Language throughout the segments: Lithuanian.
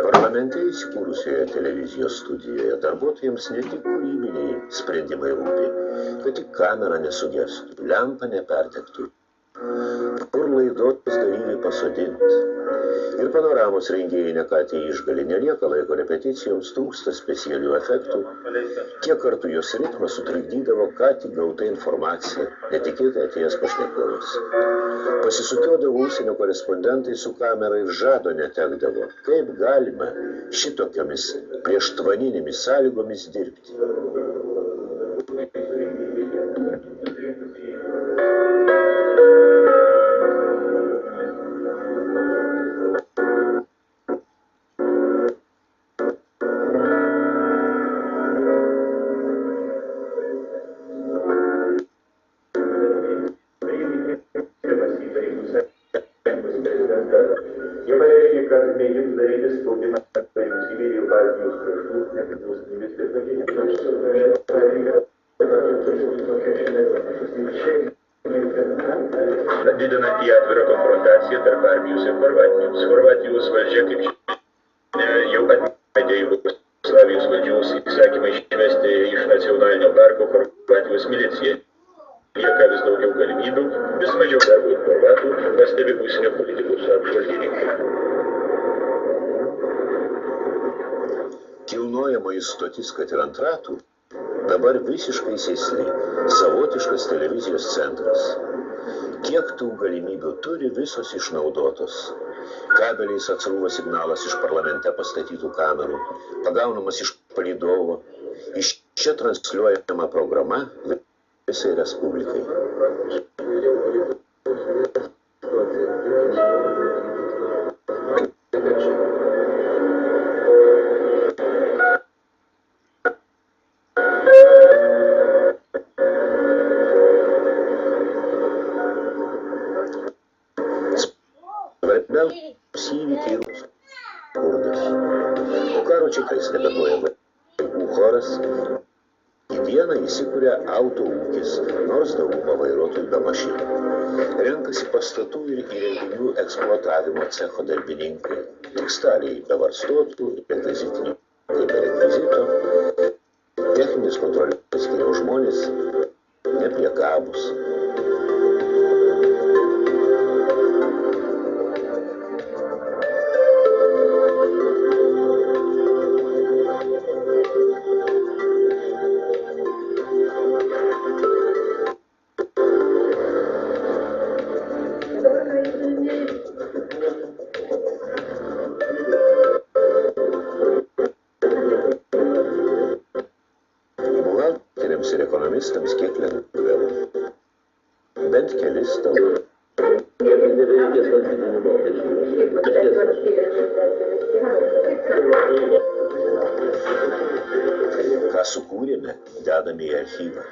Parlamente įsikūrusioje televizijos studijoje darbuotojams ne tik kūrybiniai sprendimai rūpi, kad tik kamera nesugestų, lempa nepertektų, kur laidos dalyviai pasodinti. Ir panoramos rengėjai ne ką tie išgali, nelieka laiko repeticijoms, trūksta specialių efektų, kiek kartų jos ritmą sutrikdydavo ką tik gauta informacija, netikėtai atėjęs pašnekovas. Pasisukiodavo užsienio korespondentai su kamera ir žado netekdavo, kaip galima šitokiomis prieštvaninėmis sąlygomis dirbti. Didinant į atvirą konfrontaciją tarp Armijos ir Chorvatijos. Chorvatijos valdžia, kaip žinia, jau atmetė Jugoslavijos valdžios įsakymą išvesti iš nacionalinio parko Chorvatijos miliciją. Lieka vis daugiau galimybių, vis mažiau darbo ir chorvatų, pastebi užsienio politikos apžvalgininkai. Kilnojamoji stotis, kad ir ant ratų, dabar visiškai sėsli, savotiškas televizijos centras. Kiek tų galimybių turi, visos išnaudotos. Kabeliais atsrūva signalas iš parlamente pastatytų kamerų, pagaunamas iš palydovo, iš čia transliuojama programa visai Respublikai. Svarbiausi įvykiai ir skurdas. Po karo čekais nebeduoja vaikų choras. Į dieną įsikuria auto ūkis, nors dauguma vairuotojų be mašinų. Renkasi pastatų ir įrenginių eksploatavimo cecho darbininkai, tekstaliai be varstotų, rekvizitininkai be rekvizito, techninis kontrolės skyriaus žmonės nepriekabūs. Ir ekonomistams kiek lengviau. Bent kelis tau. Ką sukūrėme, dedame į archyvą.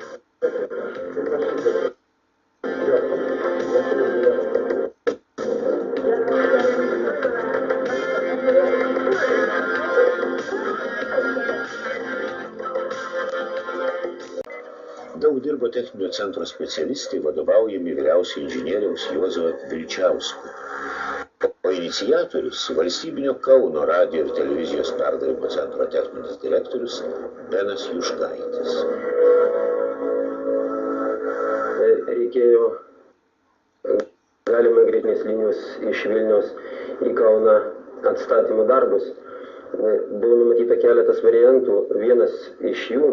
Daug dirbo techninio centro specialistai, vadovaujami vyriausio inžinieriaus Juozo Vilčiausko. O iniciatorius valstybinio Kauno radijo ir televizijos perdavimo centro techninis direktorius Benas Juškaitis. Reikėjo galima greitinės linijos iš Vilniaus į Kauną atstatymo darbus. Buvo numatyta keletas variantų. Vienas iš jų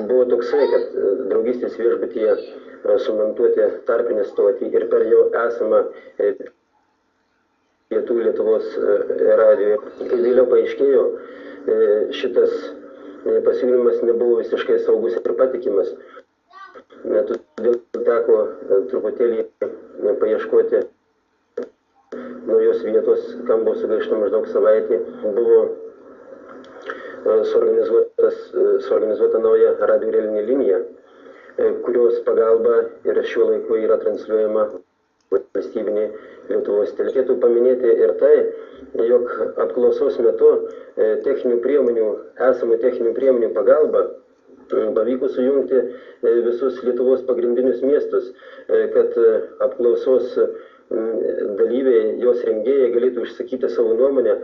buvo toksai, kad draugystės viešbutyje sumontuoti tarpinę stotį ir per jau esamą Pietų Lietuvos radiją. Kai vėliau paaiškėjo, šitas pasiūlymas nebuvo visiškai saugus ir patikimas. Todėl teko truputėlį paieškoti naujos vietos, kam buvo sugaišta maždaug savaitė. Buvo suorganizuota nauja radiorėlinė linija, kurios pagalba ir šiuo laiku yra transliuojama valstybinė renginį Lietuvos. Reikėtų paminėti ir tai, jog apklausos metu esamų techninių priemonių pagalba pavyko sujungti visus Lietuvos pagrindinius miestus, kad apklausos dalyviai, jos rengėjai galėtų išsakyti savo nuomonę